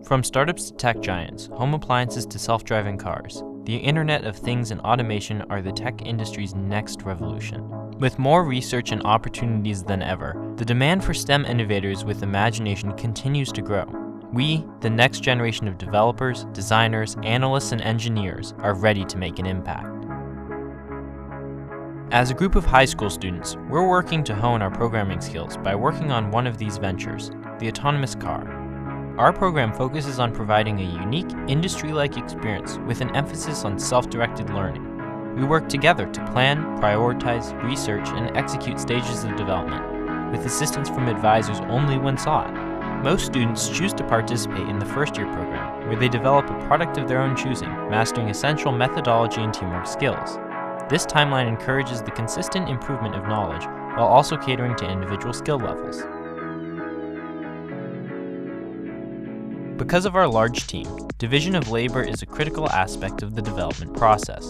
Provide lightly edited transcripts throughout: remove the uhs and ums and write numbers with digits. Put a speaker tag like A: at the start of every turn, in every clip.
A: From startups to tech giants, home appliances to self-driving cars, the Internet of Things and automation are the tech industry's next revolution. With more research and opportunities than ever, the demand for STEM innovators with imagination continues to grow. We, the next generation of developers, designers, analysts, and engineers, are ready to make an impact. As a group of high school students, we're working to hone our programming skills by working on one of these ventures, the autonomous car. Our program focuses on providing a unique, industry-like experience with an emphasis on self-directed learning. We work together to plan, prioritize, research, and execute stages of development, with assistance from advisors only when sought. Most students choose to participate in the first-year program, where they develop a product of their own choosing, mastering essential methodology and teamwork skills. This timeline encourages the consistent improvement of knowledge, while also catering to individual skill levels. Because of our large team, division of labor is a critical aspect of the development process.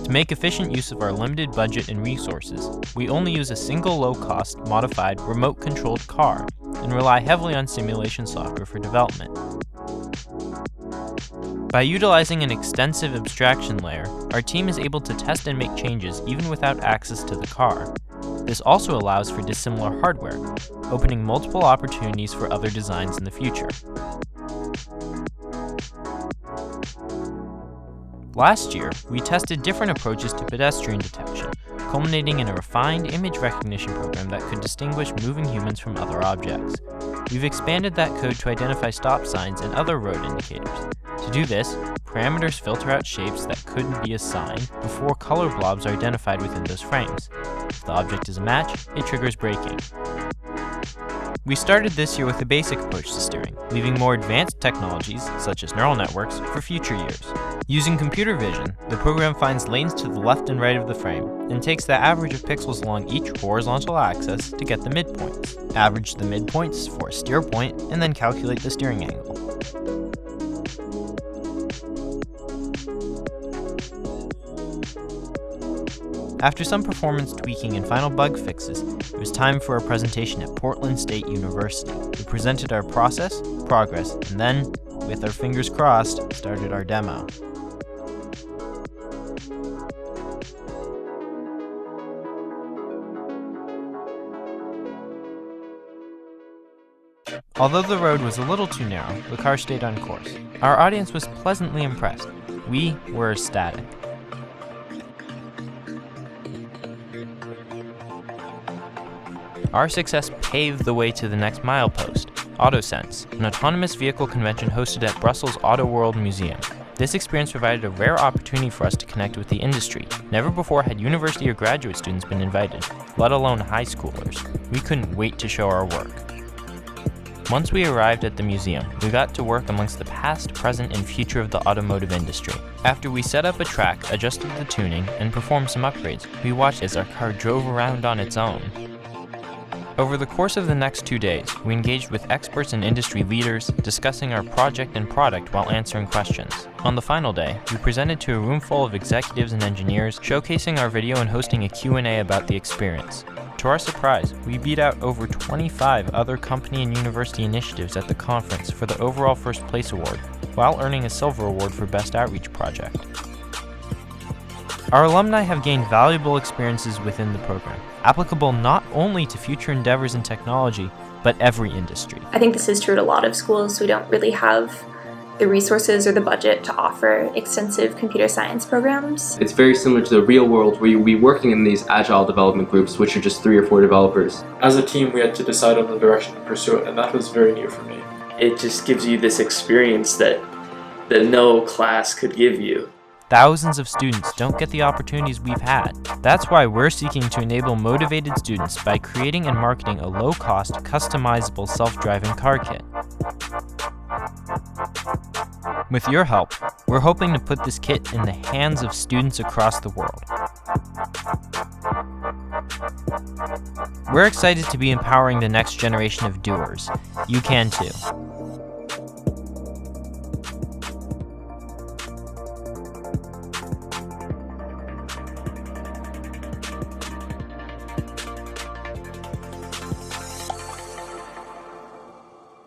A: To make efficient use of our limited budget and resources, we only use a single low-cost, modified, remote-controlled car, and rely heavily on simulation software for development. By utilizing an extensive abstraction layer, our team is able to test and make changes even without access to the car. This also allows for dissimilar hardware, opening multiple opportunities for other designs in the future. Last year, we tested different approaches to pedestrian detection, culminating in a refined image recognition program that could distinguish moving humans from other objects. We've expanded that code to identify stop signs and other road indicators. To do this, parameters filter out shapes that couldn't be a sign before color blobs are identified within those frames. If the object is a match, it triggers braking. We started this year with a basic approach to steering, leaving more advanced technologies, such as neural networks, for future years. Using computer vision, the program finds lanes to the left and right of the frame, and takes the average of pixels along each horizontal axis to get the midpoints. Average the midpoints for a steer point, and then calculate the steering angle. After some performance tweaking and final bug fixes, it was time for a presentation at Portland State University. We presented our process, progress, and then, with our fingers crossed, started our demo. Although the road was a little too narrow, the car stayed on course. Our audience was pleasantly impressed. We were ecstatic. Our success paved the way to the next milepost, AutoSens, an autonomous vehicle convention hosted at Brussels Auto World Museum. This experience provided a rare opportunity for us to connect with the industry. Never before had university or graduate students been invited, let alone high schoolers. We couldn't wait to show our work. Once we arrived at the museum, we got to work amongst the past, present, and future of the automotive industry. After we set up a track, adjusted the tuning, and performed some upgrades, we watched as our car drove around on its own. Over the course of the next 2 days, we engaged with experts and industry leaders, discussing our project and product while answering questions. On the final day, we presented to a room full of executives and engineers, showcasing our video and hosting a Q&A about the experience. To our surprise, we beat out over 25 other company and university initiatives at the conference for the overall first place award, while earning a silver award for Best Outreach Project. Our alumni have gained valuable experiences within the program, applicable not only to future endeavors in technology, but every industry.
B: I think this is true at a lot of schools. We don't really have the resources or the budget to offer extensive computer science programs.
C: It's very similar to the real world where you'll be working in these agile development groups, which are just 3 or 4 developers.
D: As a team, we had to decide on the direction to pursue it, and that was very new for me.
E: It just gives you this experience that no class could give you.
A: Thousands of students don't get the opportunities we've had. That's why we're seeking to enable motivated students by creating and marketing a low-cost, customizable self-driving car kit. With your help, we're hoping to put this kit in the hands of students across the world. We're excited to be empowering the next generation of doers. You can too.